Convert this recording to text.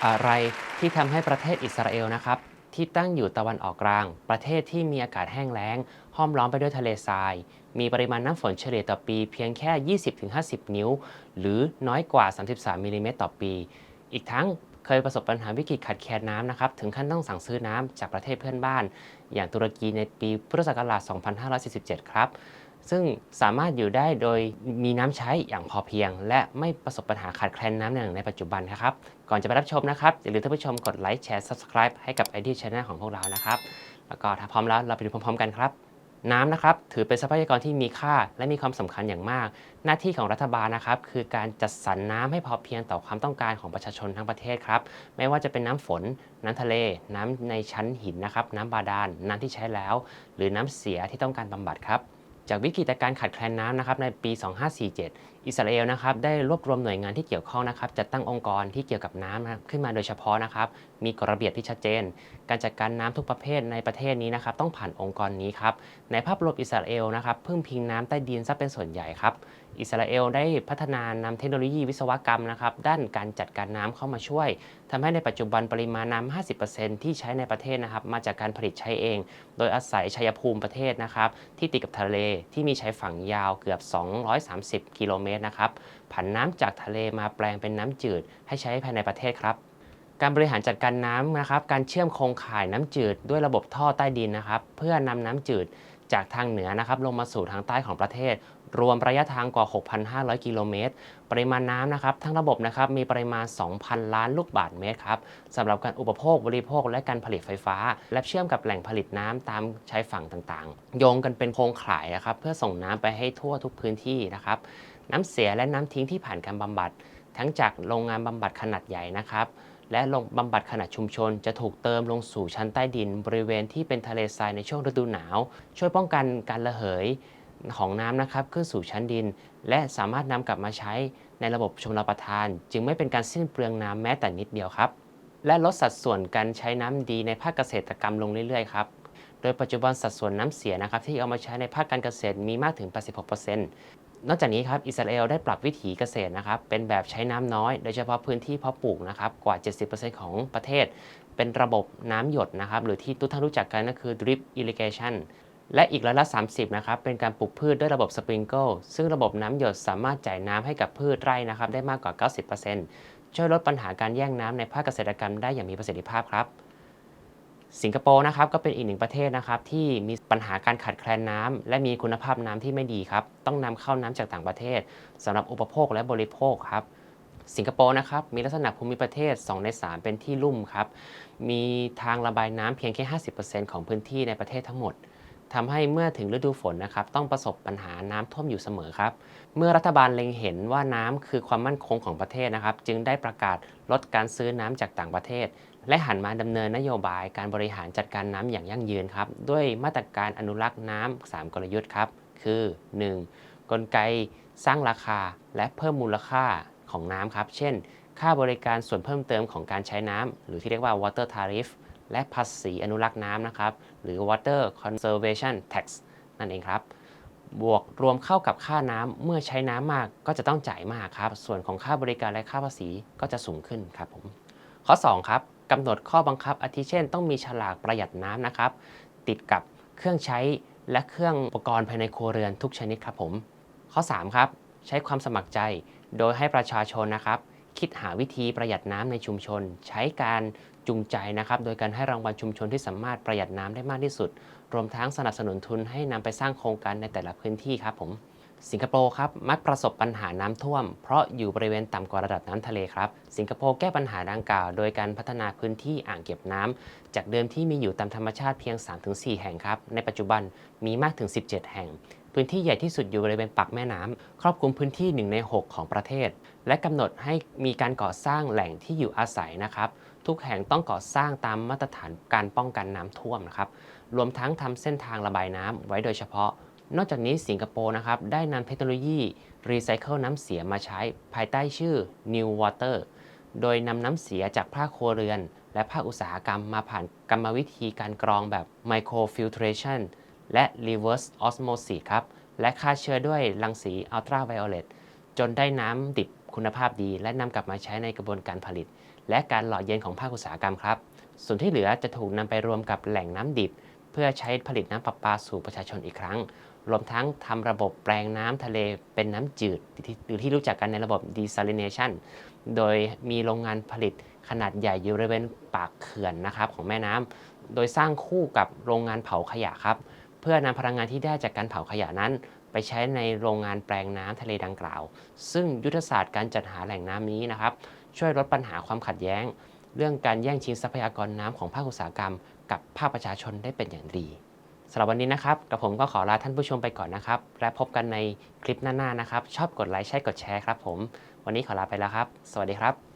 อะไรที่ทำให้ประเทศอิสราเอลนะครับที่ตั้งอยู่ตะวันออกกลางประเทศที่มีอากาศแห้งแล้งห้อมล้อมไปด้วยทะเลทรายมีปริมาณน้ำฝนเฉลี่ยต่อปีเพียงแค่ 20-50 นิ้วหรือน้อยกว่า 33 มิลลิเมตรต่อปีอีกทั้งเคยประสบปัญหาวิกฤตขาดแคลนน้ำนะครับถึงขั้นต้องสั่งซื้อน้ำจากประเทศเพื่อนบ้านอย่างตุรกีในปีพุทธศักราช 2547 ครับซึ่งสามารถอยู่ได้โดยมีน้ำใช้อย่างพอเพียงและไม่ประสบปัญหาขาดแคลนน้ำอย่างในปัจจุบันครับ ก่อนจะไปรับชมนะครับอย่าลืมท่านผู้ชมกดไลค์แชร์ Subscribe ให้กับ ID Channel ของพวกเรานะครับแล้วก็ถ้าพร้อมแล้วเราไปดูพร้อมๆกันครับน้ำนะครับถือเป็นทรัพยากรที่มีค่าและมีความสำคัญอย่างมากหน้าที่ของรัฐบาลนะครับคือการจัดสรรน้ำให้พอเพียงต่อความต้องการของประชาชนทั้งประเทศครับไม่ว่าจะเป็นน้ำฝนน้ำทะเลน้ำในชั้นหินนะครับน้ำบาดาลน้ำที่ใช้แล้วหรือน้ำเสียที่ต้องการบำบัดครับจากวิกฤตการขาดแคลนน้ำนะครับในปี 2547 อิสราเอลนะครับได้รวบรวมหน่วยงานที่เกี่ยวข้องนะครับจัดตั้งองค์กรที่เกี่ยวกับน้ำขึ้นมาโดยเฉพาะนะครับมีกฎระเบียบที่ชัดเจนการจัดการน้ำทุกประเภทในประเทศนี้นะครับต้องผ่านองค์กรนี้ครับในภาพรวมอิสราเอลนะครับพึ่งพิงน้ำใต้ดินซะเป็นส่วนใหญ่ครับอิสราเอลได้พัฒนานำเทคโนโลยีวิศวกรรมนะครับด้านการจัดการน้ำเข้ามาช่วยทำให้ในปัจจุบันปริมาณน้ำ 50% ที่ใช้ในประเทศนะครับมาจากการผลิตใช้เองโดยอาศัยชัยภูมิประเทศนะครับที่ติดกับทะเลที่มีชายฝั่งยาวเกือบ 230 กิโลเมตรนะครับผันน้ำจากทะเลมาแปลงเป็นน้ำจืดให้ใช้ภายในประเทศครับการบริหารจัดการน้ำนะครับการเชื่อมโครงข่ายน้ำจืดด้วยระบบท่อใต้ดินนะครับเพื่อนำน้ำจืดจากทางเหนือนะครับลงมาสู่ทางใต้ของประเทศรวมระยะทางกว่า 6,500 กิโลเมตรปริมาณน้ำนะครับทั้งระบบนะครับมีปริมาณ 2,000 ล้านลูกบาศก์เมตรครับสำหรับการอุปโภคบริโภคและการผลิตไฟฟ้าและเชื่อมกับแหล่งผลิตน้ำตามชายฝั่งต่างๆโยงกันเป็นโครงข่ายนะครับเพื่อส่งน้ำไปให้ทั่วทุกพื้นที่นะครับน้ำเสียและน้ำทิ้งที่ผ่านการบำบัดทั้งจากโรงงานบำบัดขนาดใหญ่นะครับและโรงบำบัดขนาดชุมชนจะถูกเติมลงสู่ชั้นใต้ดินบริเวณที่เป็นทะเลทรายในช่วงฤดูหนาวช่วยป้องกันการระเหยของน้ำนะครับขึ้นสู่ชั้นดินและสามารถนำกลับมาใช้ในระบบชลประทานจึงไม่เป็นการสิ้นเปลืองน้ำแม้แต่นิดเดียวครับและลดสัดส่วนการใช้น้ำดีในภาคเกษตรกรรมลงเรื่อยๆครับโดยปัจจุบันสัดส่วนน้ำเสียนะครับที่เอามาใช้ในภาคการเกษตรมีมากถึง 86%นอกจากนี้ครับอิสราเอลได้ปรับวิถีเกษตรนะครับเป็นแบบใช้น้ำน้อยโดยเฉพาะพื้นที่เพาะปลูกนะครับกว่า 70% ของประเทศเป็นระบบน้ำหยดนะครับหรือที่ทุกท่านรู้จักกันก็คือ drip irrigation และอีกร้อยละ 30นะครับเป็นการปลูกพืชด้วยระบบสปริงเกิลซึ่งระบบน้ำหยดสามารถจ่ายน้ำให้กับพืชไร่นะครับได้มากกว่า 90%ช่วยลดปัญหาการแย่งน้ำในภาคเกษตรกรรมได้อย่างมีประสิทธิภาพครับสิงคโปร์นะครับก็เป็นอีกหนึ่งประเทศนะครับที่มีปัญหาการขาดแคลนน้ำและมีคุณภาพน้ำที่ไม่ดีครับต้องนำเข้าน้ำจากต่างประเทศสำหรับอุปโภคและบริโภคครับสิงคโปร์นะครับมีลักษณะภูมิประเทศ2ใน3เป็นที่ลุ่มครับมีทางระบายน้ำเพียงแค่ 50% ของพื้นที่ในประเทศทั้งหมดทำให้เมื่อถึงฤดูฝนนะครับต้องประสบปัญหาน้ำท่วมอยู่เสมอครับเมื่อรัฐบาลเล็งเห็นว่าน้ำคือความมั่นคงของประเทศนะครับจึงได้ประกาศลดการซื้อน้ำจากต่างประเทศและหันมาดำเนินนโยบายการบริหารจัดการน้ำอย่างยั่งยืนครับด้วยมาตรการอนุรักษ์น้ำ3กลยุทธ์ครับคือ 1. กลไกสร้างราคาและเพิ่มมูลค่าของน้ำครับเช่นค่าบริการส่วนเพิ่มเติมของการใช้น้ำหรือที่เรียกว่า water tariff และภาษีอนุรักษ์น้ำนะครับหรือ water conservation tax นั่นเองครับบวกรวมเข้ากับค่าน้ำเมื่อใช้น้ำมากก็จะต้องจ่ายมากครับส่วนของค่าบริการและค่าภาษีก็จะสูงขึ้นครับผมข้อ2ครับกำหนดข้อบังคับอาทิเช่นต้องมีฉลากประหยัดน้ำนะครับติดกับเครื่องใช้และเครื่องอุปกรณ์ภายในครัวเรือนทุกชนิดครับผมข้อ3ครับใช้ความสมัครใจโดยให้ประชาชนนะครับคิดหาวิธีประหยัดน้ำในชุมชนใช้การจูงใจนะครับโดยการให้รางวัลชุมชนที่สามารถประหยัดน้ำได้มากที่สุดรวมทั้งสนับสนุนทุนให้นำไปสร้างโครงการในแต่ละพื้นที่ครับผมสิงคโปร์ครับมักประสบปัญหาน้ำท่วมเพราะอยู่บริเวณต่ำกว่าระดับน้ำทะเลครับสิงคโปร์แก้ปัญหาดังกล่าวโดยการพัฒนาพื้นที่อ่างเก็บน้ำจากเดิมที่มีอยู่ตามธรรมชาติเพียง 3-4 แห่งครับในปัจจุบันมีมากถึง 17 แห่งพื้นที่ใหญ่ที่สุดอยู่บริเวณปากแม่น้ำครอบคลุมพื้นที่1ใน6ของประเทศและกำหนดให้มีการก่อสร้างแหล่งที่อยู่อาศัยนะครับทุกแห่งต้องก่อสร้างตามมาตรฐานการป้องกันน้ำท่วมนะครับรวมทั้งทำเส้นทางระบายน้ำไว้โดยเฉพาะนอกจากนี้สิงคโปร์นะครับได้นำเทคโนโลยีรีไซเคิลน้ำเสียมาใช้ภายใต้ชื่อ New Water โดยนำน้ำเสียจากภาคครัวเรือนและภาคอุตสาหกรรมมาผ่านกรรมวิธีการกรองแบบ Microfiltration และ Reverse Osmosis ครับและฆ่าเชื้อด้วยรังสีอัลตราไวโอเลตจนได้น้ำดิบคุณภาพดีและนำกลับมาใช้ในกระบวนการผลิต และการหล่อเย็นของภาคอุตสาหกรรมครับส่วนที่เหลือจะถูกนำไปรวมกับแหล่งน้ำดิบเพื่อใช้ผลิตน้ำประปาสู่ประชาชนอีกครั้งรวมทั้งทำระบบแปลงน้ำทะเลเป็นน้ำจืดหรือที่รู้จักกันในระบบ desalination โดยมีโรงงานผลิตขนาดใหญ่อยู่บริเวณปากเขื่อนนะครับของแม่น้ำโดยสร้างคู่กับโรงงานเผาขยะครับเพื่อนำพลังงานที่ได้จากการเผาขยะนั้นไปใช้ในโรงงานแปลงน้ำทะเลดังกล่าวซึ่งยุทธศาสตร์การจัดหาแหล่งน้ำนี้นะครับช่วยลดปัญหาความขัดแย้งเรื่องการแย่งชิงทรัพยากรน้ำของภาคอุตสาหกรรมกับภาคประชาชนได้เป็นอย่างดีสำหรับวันนี้นะครับกับผมก็ขอลาท่านผู้ชมไปก่อนนะครับและพบกันในคลิปหน้าๆนะครับชอบกดไลค์ใช่กดแชร์ครับผมวันนี้ขอลาไปแล้วครับสวัสดีครับ